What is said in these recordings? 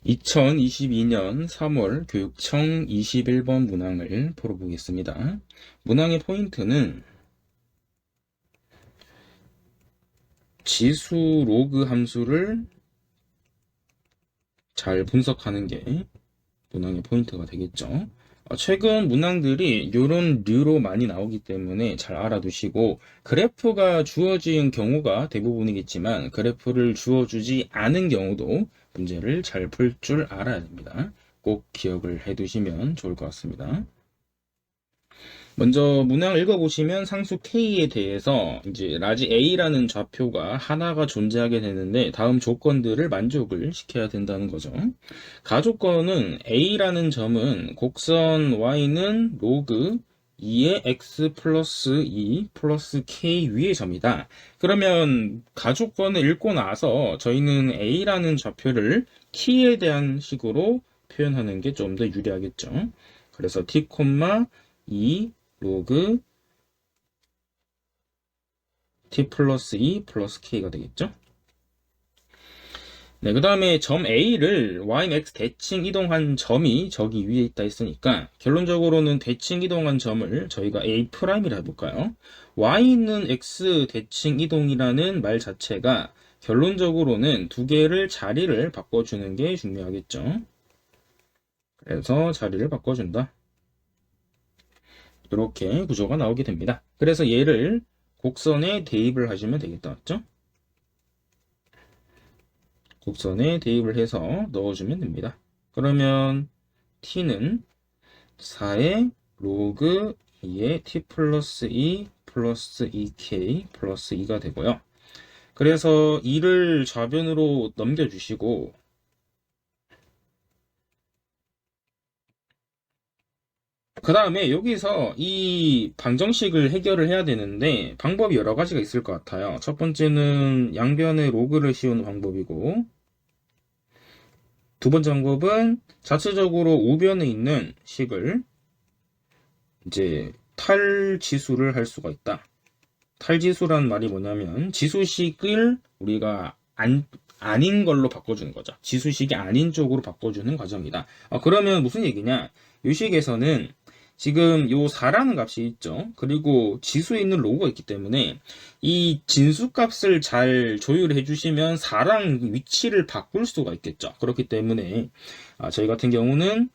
2022년 3월 교육청 21번 문항을 풀어보겠습니다. 문항의 포인트는 지수 로그 함수를 잘 분석하는 게 문항의 포인트가 되겠죠. 최근 문항들이 이런 류로 많이 나오기 때문에 잘 알아두시고, 그래프가 주어진 경우가 대부분이겠지만 그래프를 주어주지 않은 경우도 문제를 잘 풀 줄 알아야 됩니다. 꼭 기억을 해두시면 좋을 것 같습니다. 먼저 문항을 읽어보시면 상수 K에 대해서 이제 라지 A라는 좌표가 하나가 존재하게 되는데 다음 조건들을 만족을 시켜야 된다는 거죠. 가조건은 A라는 점은 곡선 Y는 로그 2의 X 플러스 2 플러스 K 위의 점이다. 그러면 가조건을 읽고 나서 저희는 A라는 좌표를 T에 대한 식으로 표현하는 게 좀 더 유리하겠죠. 그래서 T, 2 로그 t 플러스 2 플러스 k가 되겠죠. 네, 그 다음에 점 A를 yx 대칭 이동한 점이 저기 위에 있다 했으니까 결론적으로는 대칭 이동한 점을 저희가 A'이라 해볼까요? y는 x 대칭 이동이라는 말 자체가 결론적으로는 두 개를 자리를 바꿔주는 게 중요하겠죠. 그래서 자리를 바꿔준다. 이렇게 구조가 나오게 됩니다. 그래서 얘를 곡선에 대입을 하시면 되겠다. 맞죠? 곡선에 대입을 해서 넣어주면 됩니다. 그러면 t는 4의 로그 2의 t 플러스 2 플러스 2k 플러스 2가 되고요. 그래서 2를 좌변으로 넘겨주시고 그 다음에 여기서 이 방정식을 해결을 해야 되는데 방법이 여러 가지가 있을 것 같아요. 첫 번째는 양변에 로그를 씌우는 방법이고, 두 번째 방법은 자체적으로 우변에 있는 식을 이제 탈지수를 할 수가 있다. 탈지수란 말이 뭐냐면 지수식을 우리가 아닌 걸로 바꿔주는 거죠. 지수식이 아닌 쪽으로 바꿔주는 과정이다. 그러면 무슨 얘기냐? 이 식에서는 지금 요 4라는 값이 있죠. 그리고 지수에 있는 로그가 있기 때문에 이 진수값을 잘 조율해 주시면 4랑 위치를 바꿀 수가 있겠죠. 그렇기 때문에 저희 같은 경우는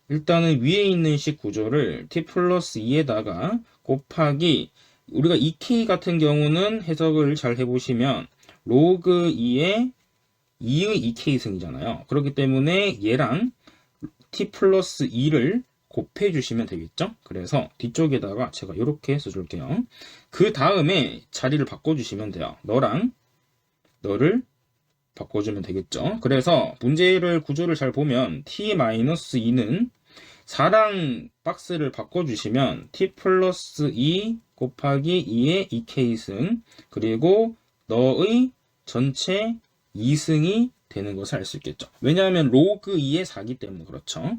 일단은 위에 있는 식 구조를 t 플러스 2에다가 곱하기 우리가 2k 같은 경우는 해석을 잘 해보시면 로그 2의 2의 2k 승이잖아요. 그렇기 때문에 얘랑 t 플러스 2를 곱해 주시면 되겠죠. 그래서 뒤쪽에다가 제가 이렇게 써줄게요. 그 다음에 자리를 바꿔주시면 돼요. 너랑 너를 바꿔주면 되겠죠. 그래서 문제를 구조를 잘 보면 t-2는 4랑 박스를 바꿔주시면 t 플러스 2 곱하기 2의 2k승 그리고 너의 전체 2승이 되는 것을 알 수 있겠죠. 왜냐하면 로그 2의 4기 때문에 그렇죠.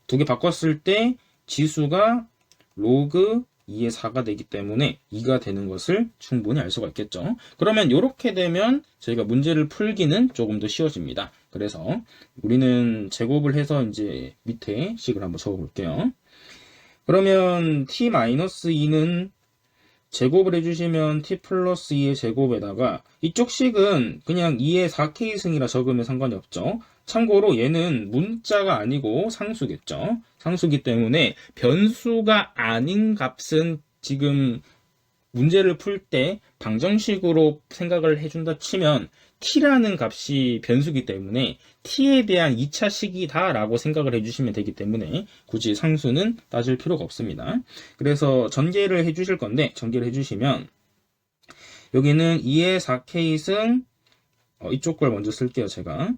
두 개 바꿨을 때 지수가 로그 2의 4가 되기 때문에 2가 되는 것을 충분히 알 수가 있겠죠. 그러면 이렇게 되면 저희가 문제를 풀기는 조금 더 쉬워집니다. 그래서 우리는 제곱을 해서 이제 밑에 식을 한번 적어볼게요. 그러면 t-2는 제곱을 해주시면 t 플러스 2의 제곱에다가 이쪽 식은 그냥 2의 4k승이라 적으면 상관이 없죠. 참고로 얘는 문자가 아니고 상수겠죠. 상수기 때문에 변수가 아닌 값은 지금 문제를 풀 때 방정식으로 생각을 해준다 치면 t라는 값이 변수기 때문에 t에 대한 2차 식이다 라고 생각을 해주시면 되기 때문에 굳이 상수는 따질 필요가 없습니다. 그래서 전개를 해주실 건데 전개를 해주시면 여기는 2의 4k승 이쪽 걸 먼저 쓸게요. 제가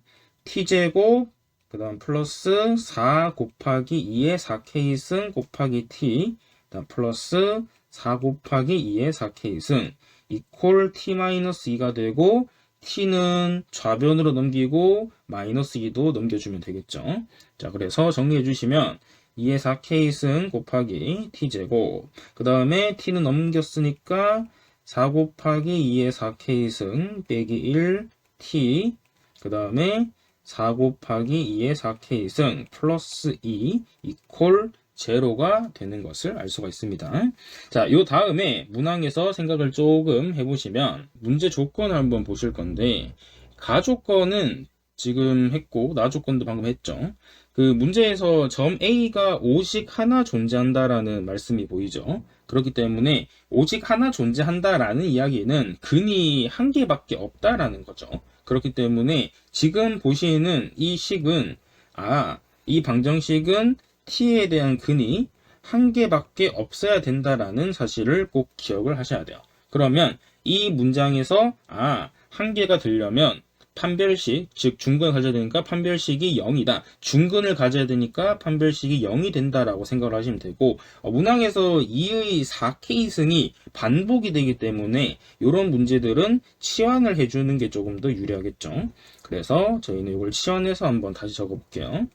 t제곱 그 다음 플러스 4 곱하기 2의 4k승 곱하기 t 그 다음 플러스 4 곱하기 2의 4k승 이퀄 t-2가 되고 t는 좌변으로 넘기고 마이너스 2도 넘겨주면 되겠죠. 자, 그래서 정리해 주시면 2의 4k승 곱하기 t제곱 그 다음에 t는 넘겼으니까 4 곱하기 2의 4k승 빼기 1 t 그 다음에 4 곱하기 2의 4k승 플러스 2 이퀄 제로가 되는 것을 알 수가 있습니다. 자, 요 다음에 문항에서 생각을 조금 해보시면 문제 조건을 한번 보실 건데 가조건은 지금 했고 나조건도 방금 했죠. 그 문제에서 점 A가 오직 하나 존재한다라는 말씀이 보이죠. 그렇기 때문에 오직 하나 존재한다라는 이야기는 근이 한 개밖에 없다라는 거죠. 그렇기 때문에 지금 보시는 이 식은 이 방정식은 t에 대한 근이 한 개밖에 없어야 된다라는 사실을 꼭 기억을 하셔야 돼요. 그러면 이 문장에서 한 개가 되려면 판별식, 즉 중근을 가져야 되니까 판별식이 0이다. 중근을 가져야 되니까 판별식이 0이 된다라고 생각을 하시면 되고 문항에서 2의 4k승이 반복이 되기 때문에 이런 문제들은 치환을 해주는 게 조금 더 유리하겠죠. 그래서 저희는 이걸 치환해서 한번 다시 적어볼게요.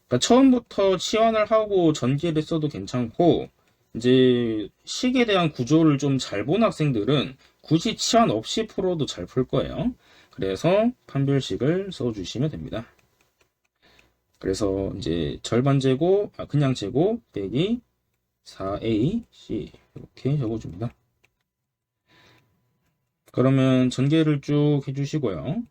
그러니까 처음부터 치환을 하고 전개를 써도 괜찮고 이제 식에 대한 구조를 좀 잘 본 학생들은 굳이 치환 없이 풀어도 잘 풀 거예요. 그래서 판별식을 써주시면 됩니다. 그래서 이제 절반 제곱, 그냥 제곱 빼기 4ac 이렇게 적어줍니다. 그러면 전개를 쭉 해주시고요.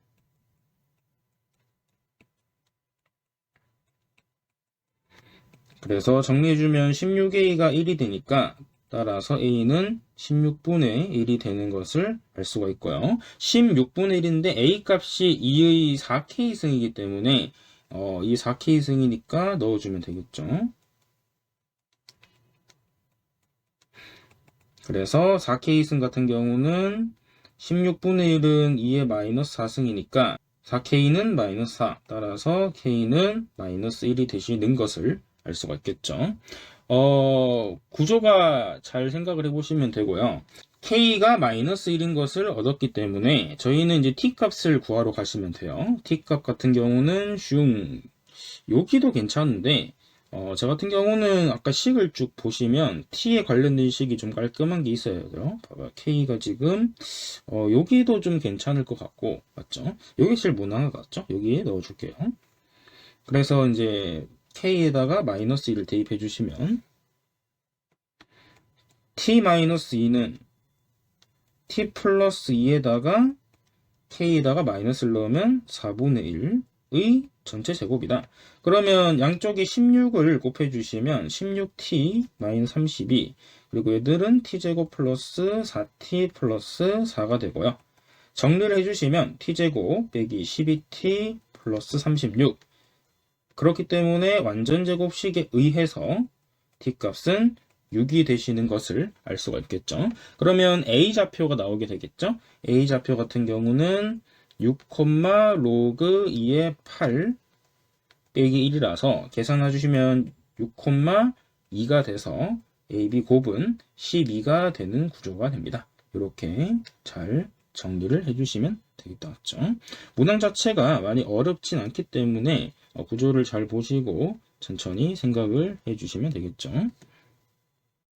그래서 정리해주면 16a가 1이 되니까 따라서 a는 16분의 1이 되는 것을 알 수가 있고요. 16분의 1인데 a 값이 2의 4k승이기 때문에 이 4k승이니까 넣어주면 되겠죠. 그래서 4k승 같은 경우는 16분의 1은 2의 마이너스 4승이니까 4k는 마이너스 4, 따라서 k는 마이너스 1이 되시는 것을 알 수가 있겠죠. 구조가 잘 생각을 해보시면 되고요. k가 마이너스 1인 것을 얻었기 때문에 저희는 이제 t값을 구하러 가시면 돼요. t값 같은 경우는 여기도 괜찮은데 저 같은 경우는 아까 식을 쭉 보시면 t에 관련된 식이 좀 깔끔한 게 있어야 돼요. 봐봐, k가 지금 여기도 좀 괜찮을 것 같고 맞죠? 여기 제일 무난한 것 같죠? 여기에 넣어줄게요. 그래서 이제 k에다가 마이너스 1을 대입해 주시면 t-2는 t 플러스 2에다가 k에다가 마이너스를 넣으면 4분의 1의 전체 제곱이다. 그러면 양쪽에 16을 곱해주시면 16t-32 그리고 얘들은 t제곱 플러스 4t 플러스 4가 되고요. 정리를 해주시면 t제곱 빼기 12t 플러스 36 그렇기 때문에 완전제곱식에 의해서 t값은 6이 되시는 것을 알 수가 있겠죠. 그러면 a좌표가 나오게 되겠죠. a좌표 같은 경우는 6, 로그 2의 8 빼기 1이라서 계산해 주시면 6, 2가 돼서 AB 곱은 12가 되는 구조가 됩니다. 이렇게 잘 정리를 해주시면 되겠다. 맞죠? 문항 자체가 많이 어렵진 않기 때문에 구조를 잘 보시고 천천히 생각을 해주시면 되겠죠.